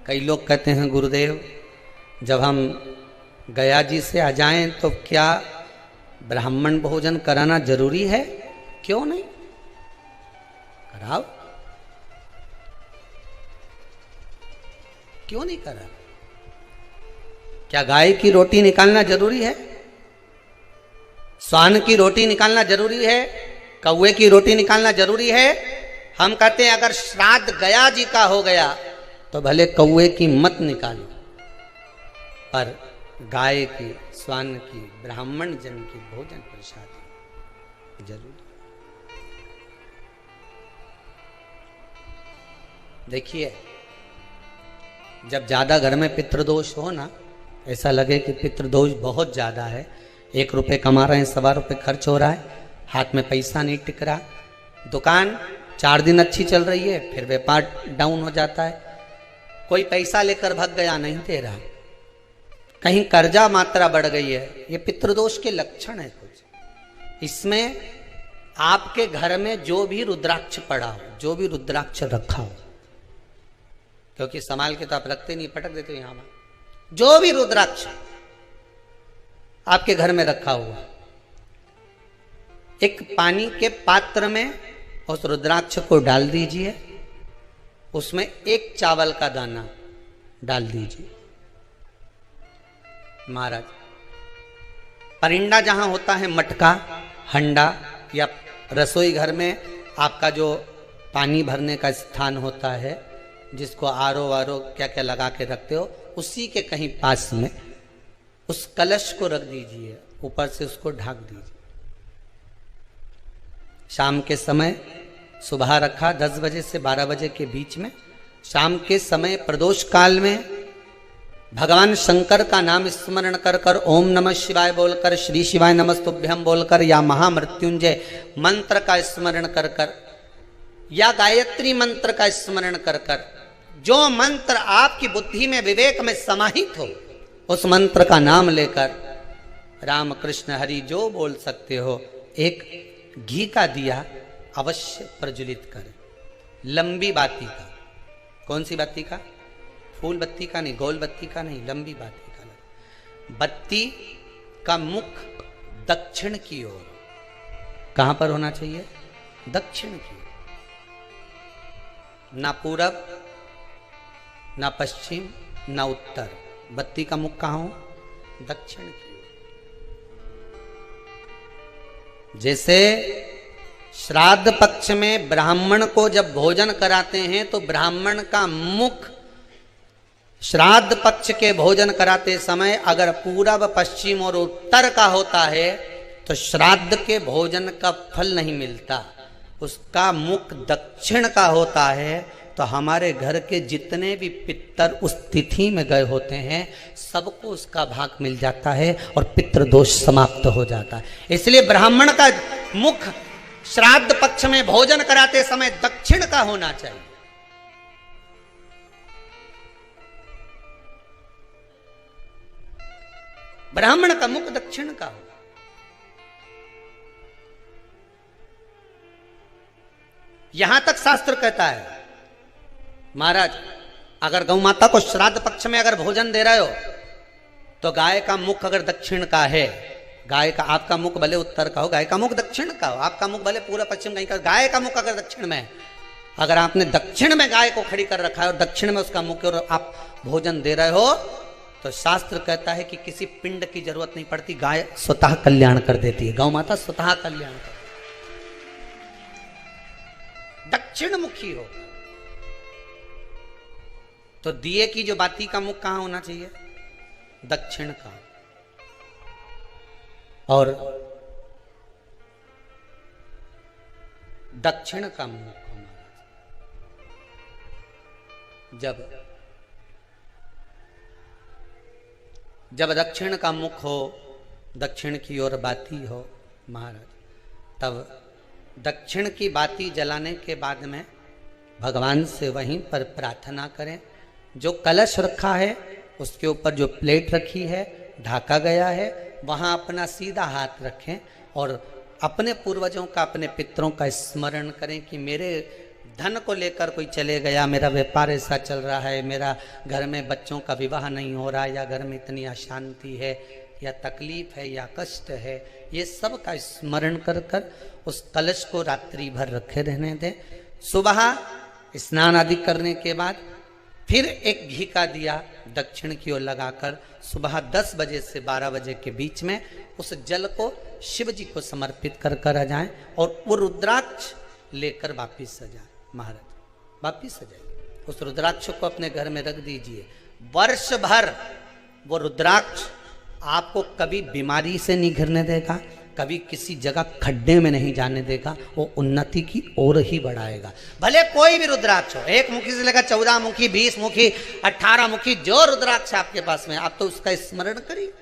कई लोग कहते हैं गुरुदेव जब हम गया जी से आ जाएं तो क्या ब्राह्मण भोजन कराना जरूरी है? क्यों नहीं, कराओ, क्यों नहीं करा? क्या गाय की रोटी निकालना जरूरी है? स्वान की रोटी निकालना जरूरी है? कौवे की रोटी निकालना जरूरी है? हम कहते हैं अगर श्राद्ध गया जी का हो गया तो भले कौवे की मत निकालो, पर गाय की, स्वान की, ब्राह्मण जन की भोजन प्रसाद जरूर। देखिए, जब ज्यादा घर में पितृदोष हो ना, ऐसा लगे कि पितृदोष बहुत ज्यादा है, 1 रुपये कमा रहे हैं, 1.25 रुपये खर्च हो रहा है, हाथ में पैसा नहीं टिक रहा, दुकान 4 दिन अच्छी चल रही है, फिर व्यापार डाउन हो जाता है, कोई पैसा लेकर भग गया, नहीं दे रहा, कहीं कर्जा मात्रा बढ़ गई है, ये पितृदोष के लक्षण है कुछ। इसमें आपके घर में जो भी रुद्राक्ष पड़ा हो, जो भी रुद्राक्ष रखा हो, क्योंकि संभाल के तो आप रखते नहीं, पटक देते हो यहां, जो भी रुद्राक्ष आपके घर में रखा हुआ, एक पानी के पात्र में उस रुद्राक्ष को डाल दीजिए, उसमें 1 चावल का दाना डाल दीजिए। महाराज, परिंदा जहां होता है, मटका, हंडा या रसोई घर में आपका जो पानी भरने का स्थान होता है, जिसको आरो वारो क्या क्या लगा के रखते हो, उसी के कहीं पास में उस कलश को रख दीजिए, ऊपर से उसको ढक दीजिए। शाम के समय, सुबह रखा 10 बजे से 12 बजे के बीच में, शाम के समय प्रदोष काल में भगवान शंकर का नाम स्मरण कर कर, ओम नमः शिवाय बोलकर, श्री शिवाय नमस्तुभ्यम बोलकर, या महामृत्युंजय मंत्र का स्मरण कर कर, या गायत्री मंत्र का स्मरण कर कर, जो मंत्र आपकी बुद्धि में, विवेक में समाहित हो, उस मंत्र का नाम लेकर राम कृष्ण हरि जो बोल सकते हो, एक घी का दिया अवश्य प्रज्वलित करें, लंबी बाती का। कौन सी बत्ती का? फूल बत्ती का नहीं, गोल बत्ती का नहीं, लंबी बत्ती का। बत्ती का मुख दक्षिण की ओर, कहां पर होना चाहिए? दक्षिण की ओर, ना पूरब, ना पश्चिम, ना उत्तर। बत्ती का मुख कहां हो? दक्षिण की ओर। जैसे श्राद्ध पक्ष में ब्राह्मण को जब भोजन कराते हैं तो ब्राह्मण का मुख श्राद्ध पक्ष के भोजन कराते समय अगर पूरब, पश्चिम और उत्तर का होता है तो श्राद्ध के भोजन का फल नहीं मिलता। उसका मुख दक्षिण का होता है तो हमारे घर के जितने भी पितर उस तिथि में गए होते हैं सबको उसका भाग मिल जाता है और पितृदोष समाप्त हो जाता है। इसलिए ब्राह्मण का मुख श्राद्ध पक्ष में भोजन कराते समय दक्षिण का होना चाहिए। ब्राह्मण का मुख दक्षिण का हो। यहां तक शास्त्र कहता है, महाराज अगर गौ माता को श्राद्ध पक्ष में अगर भोजन दे रहे हो तो गाय का मुख अगर दक्षिण का है, गाय का, आपका मुख भले उत्तर का हो, गाय का मुख दक्षिण का हो, आपका मुख भले पूरा पश्चिम कहीं का, गाय का मुख अगर दक्षिण में है, अगर आपने दक्षिण में गाय को खड़ी कर रखा है और दक्षिण में उसका मुख और आप भोजन दे रहे हो तो शास्त्र कहता है कि किसी पिंड की जरूरत नहीं पड़ती, गाय स्वतः कल्याण कर देती है, गौ माता स्वतः कल्याण कर, दक्षिण मुखी हो। तो दिए की जो बाती का मुख कहां होना चाहिए? दक्षिण का। और दक्षिण का मुख जब दक्षिण का मुख हो, दक्षिण की ओर बाती हो महाराज, तब दक्षिण की बाती जलाने के बाद में भगवान से वहीं पर प्रार्थना करें। जो कलश रखा है उसके ऊपर जो प्लेट रखी है, ढाका गया है, वहां अपना सीधा हाथ रखें और अपने पूर्वजों का, अपने पितरों का स्मरण करें कि मेरे धन को लेकर कोई चले गया, मेरा व्यापार ऐसा चल रहा है, मेरा घर में बच्चों का विवाह नहीं हो रहा, या घर में इतनी अशांति है या तकलीफ है या कष्ट है, ये सब का स्मरण कर कर उस कलश को रात्रि भर रखे रहने दें। सुबह स्नान आदि करने के बाद फिर एक घी का दिया दक्षिण की ओर लगाकर सुबह 10 बजे से 12 बजे के बीच में उस जल को शिव जी को समर्पित कर कर आ जाएं और वो रुद्राक्ष लेकर वापिस आ जाए। महाराज वापिस आ जाइए, उस रुद्राक्ष को अपने घर में रख दीजिए। वर्ष भर वो रुद्राक्ष आपको कभी बीमारी से नहीं घिरने देगा, कभी किसी जगह खड्डे में नहीं जाने देगा, वो उन्नति की ओर ही बढ़ाएगा। भले कोई भी रुद्राक्ष हो, 1 मुखी से लेकर 14 मुखी, 20 मुखी, 18 मुखी, जो रुद्राक्ष आपके पास में, आप तो उसका स्मरण करिए।